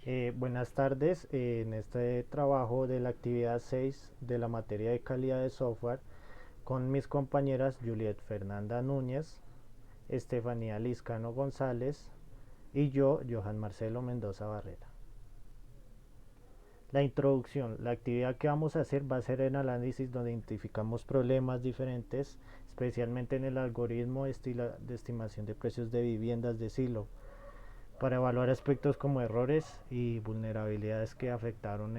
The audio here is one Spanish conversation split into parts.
Buenas tardes. En este trabajo de la actividad 6 de la materia de calidad de software, con mis compañeras Juliet Fernanda Núñez, Estefanía Liscano González y yo, Johan Marcelo Mendoza Barrera. La introducción, la actividad que vamos a hacer va a ser el análisis donde identificamos problemas diferentes, especialmente en el algoritmo de estimación de precios de viviendas de Silo, para evaluar aspectos como errores y vulnerabilidades que afectaron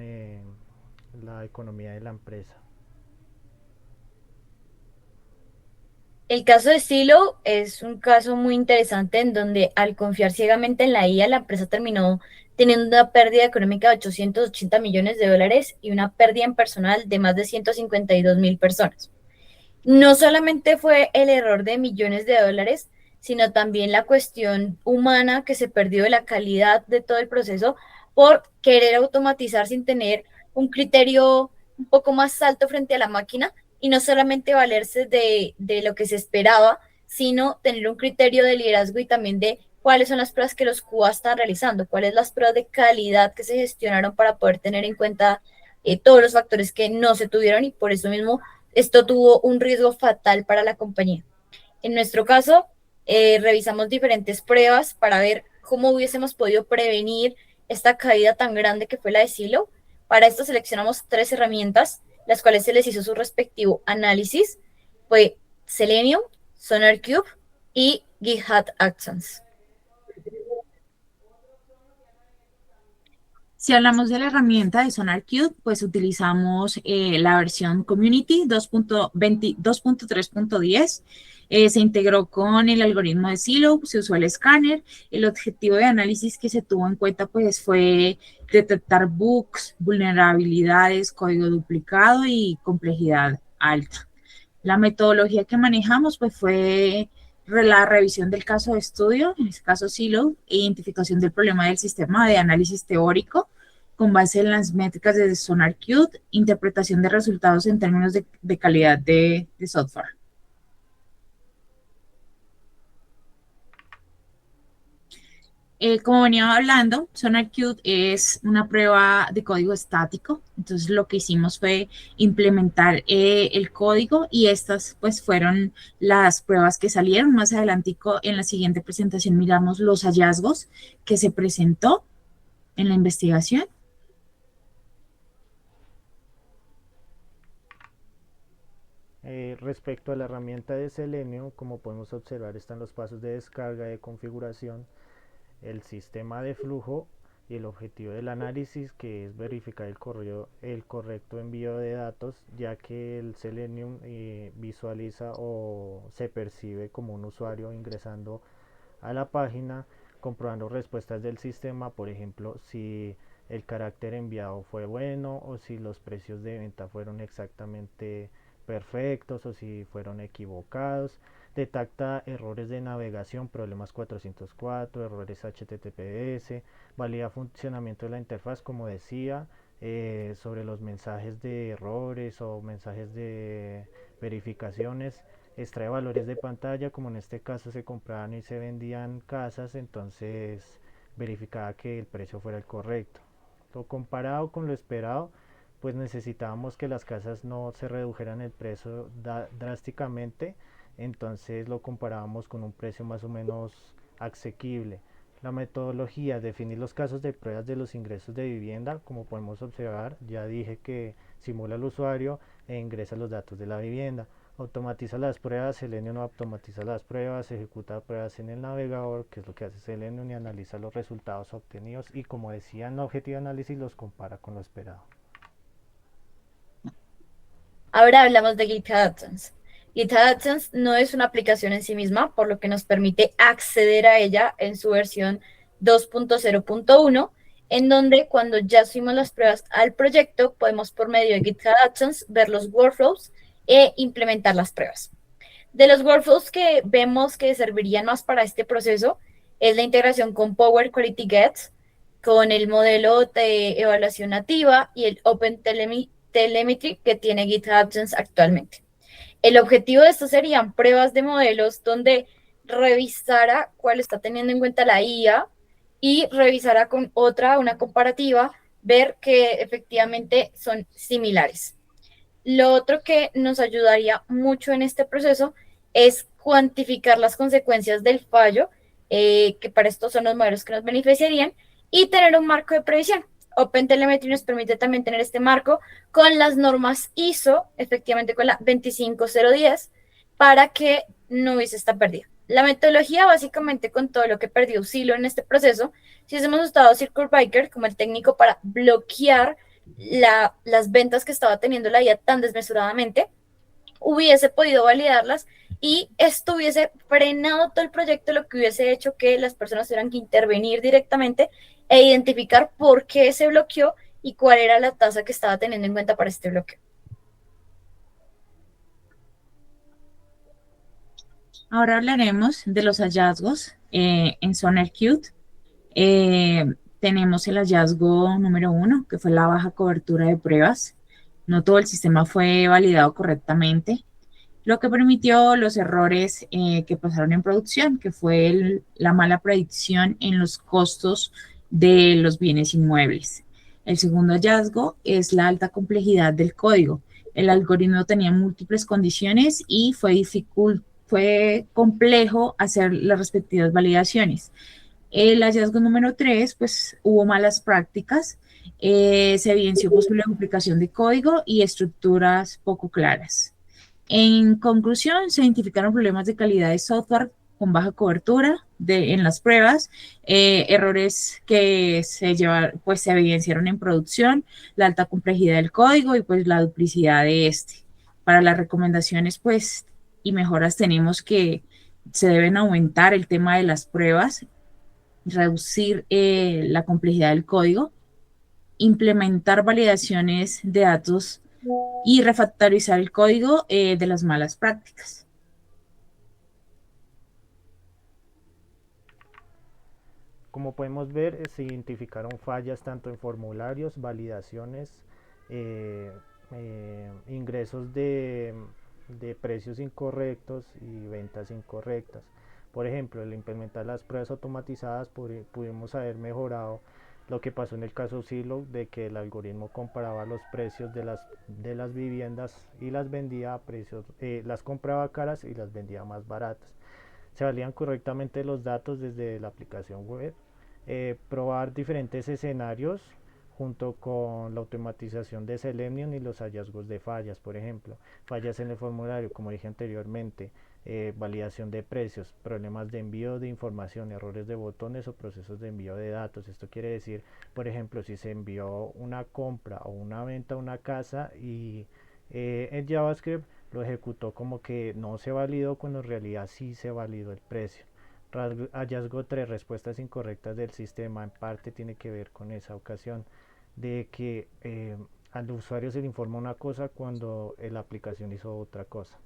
la economía de la empresa. El caso de Silo es un caso muy interesante en donde al confiar ciegamente en la IA, la empresa terminó teniendo una pérdida económica de 880 millones de dólares y una pérdida en personal de más de 152.000 personas. No solamente fue el error de millones de dólares, sino también la cuestión humana que se perdió de la calidad de todo el proceso por querer automatizar sin tener un criterio un poco más alto frente a la máquina y no solamente valerse de lo que se esperaba, sino tener un criterio de liderazgo y también de cuáles son las pruebas que los QA están realizando, cuáles las pruebas de calidad que se gestionaron para poder tener en cuenta todos los factores que no se tuvieron y por eso mismo esto tuvo un riesgo fatal para la compañía. En nuestro caso, revisamos diferentes pruebas para ver cómo hubiésemos podido prevenir esta caída tan grande que fue la de Silo. Para esto seleccionamos tres herramientas, las cuales se les hizo su respectivo análisis. Fue Selenium, SonarQube y GitHub Actions. Si hablamos de la herramienta de SonarQube, pues utilizamos la versión Community 2.3.10. Se integró con el algoritmo de Silo, se usó el escáner. El objetivo de análisis que se tuvo en cuenta pues fue detectar bugs, vulnerabilidades, código duplicado y complejidad alta. La metodología que manejamos pues fue la revisión del caso de estudio, en este caso Silo, e identificación del problema del sistema de análisis teórico con base en las métricas de SonarQube, interpretación de resultados en términos de calidad de software. Como venía hablando, SonarQube es una prueba de código estático. Entonces lo que hicimos fue implementar el código y estas pues fueron las pruebas que salieron. Más adelantico en la siguiente presentación miramos los hallazgos que se presentó en la investigación. Respecto a la herramienta de Selenium, como podemos observar, están los pasos de descarga, de configuración, el sistema de flujo y el objetivo del análisis, que es verificar el correcto envío de datos, ya que el Selenium visualiza o se percibe como un usuario ingresando a la página, comprobando respuestas del sistema, por ejemplo, si el carácter enviado fue bueno o si los precios de venta fueron exactamente perfectos o si fueron equivocados. Detecta errores de navegación, problemas 404, errores HTTPS, valida funcionamiento de la interfaz, como decía, sobre los mensajes de errores o mensajes de verificaciones, extrae valores de pantalla, como en este caso se compraban y se vendían casas, entonces verificaba que el precio fuera el correcto. Lo comparado con lo esperado, pues necesitábamos que las casas no se redujeran el precio drásticamente, entonces lo comparábamos con un precio más o menos asequible. La metodología, definir los casos de pruebas de los ingresos de vivienda, como podemos observar, ya dije que simula al usuario e ingresa los datos de la vivienda. Automatiza las pruebas, Selenium no automatiza las pruebas, ejecuta pruebas en el navegador, que es lo que hace Selenium, y analiza los resultados obtenidos y, como decía en objetivo de análisis, los compara con lo esperado. Ahora hablamos de GitHub Actions. GitHub Actions no es una aplicación en sí misma, por lo que nos permite acceder a ella en su versión 2.0.1, en donde cuando ya subimos las pruebas al proyecto, podemos por medio de GitHub Actions ver los workflows e implementar las pruebas. De los workflows que vemos que servirían más para este proceso es la integración con Power Quality Get, con el modelo de evaluación nativa y el Open Telemetry que tiene GitHub Actions actualmente. El objetivo de esto serían pruebas de modelos donde revisara cuál está teniendo en cuenta la IA y revisará con otra, una comparativa, ver que efectivamente son similares. Lo otro que nos ayudaría mucho en este proceso es cuantificar las consecuencias del fallo, que para esto son los modelos que nos beneficiarían, y tener un marco de previsión. OpenTelemetry nos permite también tener este marco con las normas ISO, efectivamente con la 25010, para que no hubiese esta pérdida. La metodología, básicamente, con todo lo que perdió Silo en este proceso, si hubiésemos usado Circle Biker como el técnico para bloquear las ventas que estaba teniendo la IA tan desmesuradamente, hubiese podido validarlas y esto hubiese frenado todo el proyecto, lo que hubiese hecho que las personas tuvieran que intervenir directamente e identificar por qué se bloqueó y cuál era la tasa que estaba teniendo en cuenta para este bloqueo. Ahora hablaremos de los hallazgos en SonarQube. Tenemos el hallazgo número 1, que fue la baja cobertura de pruebas. No todo el sistema fue validado correctamente, lo que permitió los errores que pasaron en producción, que fue la mala predicción en los costos de los bienes inmuebles. El segundo hallazgo es la alta complejidad del código. El algoritmo tenía múltiples condiciones y fue complejo hacer las respectivas validaciones. El hallazgo número 3, pues hubo malas prácticas, se evidenció posible duplicación de código y estructuras poco claras. En conclusión, se identificaron problemas de calidad de software con baja cobertura en las pruebas, errores que se evidenciaron en producción, la alta complejidad del código y pues la duplicidad de este. Para las recomendaciones pues y mejoras tenemos que se deben aumentar el tema de las pruebas, reducir la complejidad del código, implementar validaciones de datos y refactorizar el código de las malas prácticas. Como podemos ver, se identificaron fallas tanto en formularios, validaciones, ingresos de precios incorrectos y ventas incorrectas. Por ejemplo, al implementar las pruebas automatizadas pudimos haber mejorado lo que pasó en el caso Silo, de que el algoritmo comparaba los precios de las viviendas y las vendía a precios, las compraba caras y las vendía más baratas. Se valían correctamente los datos desde la aplicación web, probar diferentes escenarios junto con la automatización de Selenium y los hallazgos de fallas, por ejemplo, fallas en el formulario, como dije anteriormente, validación de precios, problemas de envío de información, errores de botones o procesos de envío de datos. Esto quiere decir, por ejemplo, si se envió una compra o una venta a una casa y en JavaScript lo ejecutó como que no se validó cuando en realidad sí se validó el precio. Hallazgo 3, respuestas incorrectas del sistema, en parte tiene que ver con esa ocasión de que al usuario se le informa una cosa cuando la aplicación hizo otra cosa.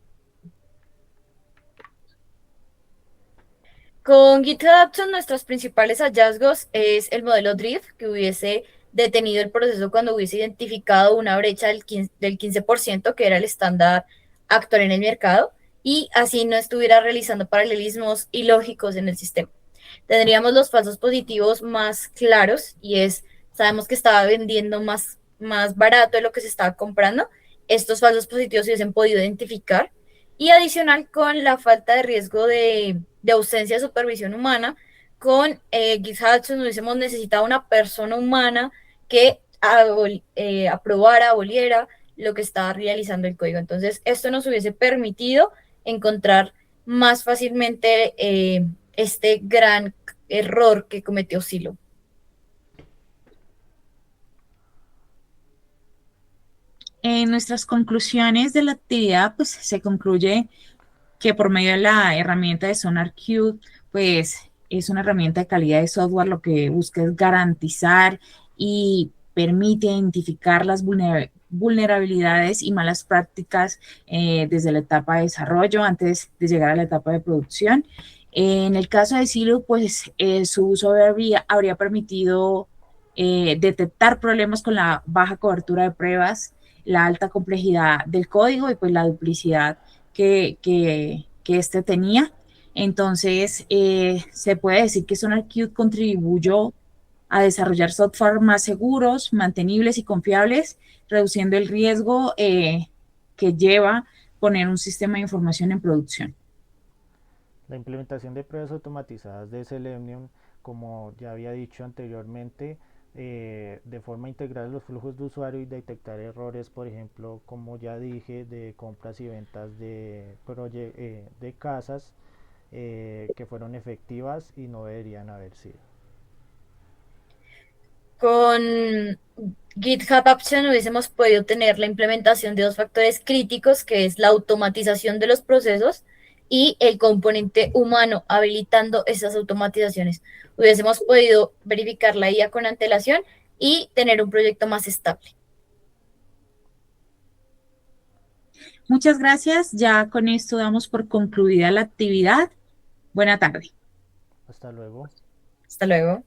Con GitHub Actions, nuestros principales hallazgos es el modelo Drift, que hubiese detenido el proceso cuando hubiese identificado una brecha del 15%, que era el estándar actual en el mercado, y así no estuviera realizando paralelismos ilógicos en el sistema. Tendríamos los falsos positivos más claros, y sabemos que estaba vendiendo más barato de lo que se estaba comprando. Estos falsos positivos se hubiesen podido identificar. Y adicional, con la falta de riesgo de ausencia de supervisión humana, con GitHub Actions hubiésemos necesitado una persona humana que aprobara, aboliera lo que estaba realizando el código. Entonces, esto nos hubiese permitido encontrar más fácilmente este gran error que cometió Silo. En nuestras conclusiones de la actividad, pues se concluye que por medio de la herramienta de SonarQube, pues es una herramienta de calidad de software, lo que busca es garantizar y permite identificar las vulnerabilidades y malas prácticas desde la etapa de desarrollo antes de llegar a la etapa de producción. En el caso de Silo, pues su uso habría permitido detectar problemas con la baja cobertura de pruebas, la alta complejidad del código y pues la duplicidad que este tenía. Entonces, se puede decir que SonarQube contribuyó a desarrollar software más seguros, mantenibles y confiables, reduciendo el riesgo que lleva poner un sistema de información en producción. La implementación de pruebas automatizadas de Selenium, como ya había dicho anteriormente, de forma integral los flujos de usuario y detectar errores, por ejemplo, como ya dije, de compras y ventas de casas que fueron efectivas y no deberían haber sido. Con GitHub Action hubiésemos podido tener la implementación de dos factores críticos, que es la automatización de los procesos y el componente humano habilitando esas automatizaciones. Hubiésemos podido verificar la IA con antelación y tener un proyecto más estable. Muchas gracias. Ya con esto damos por concluida la actividad. Buena tarde. Hasta luego. Hasta luego.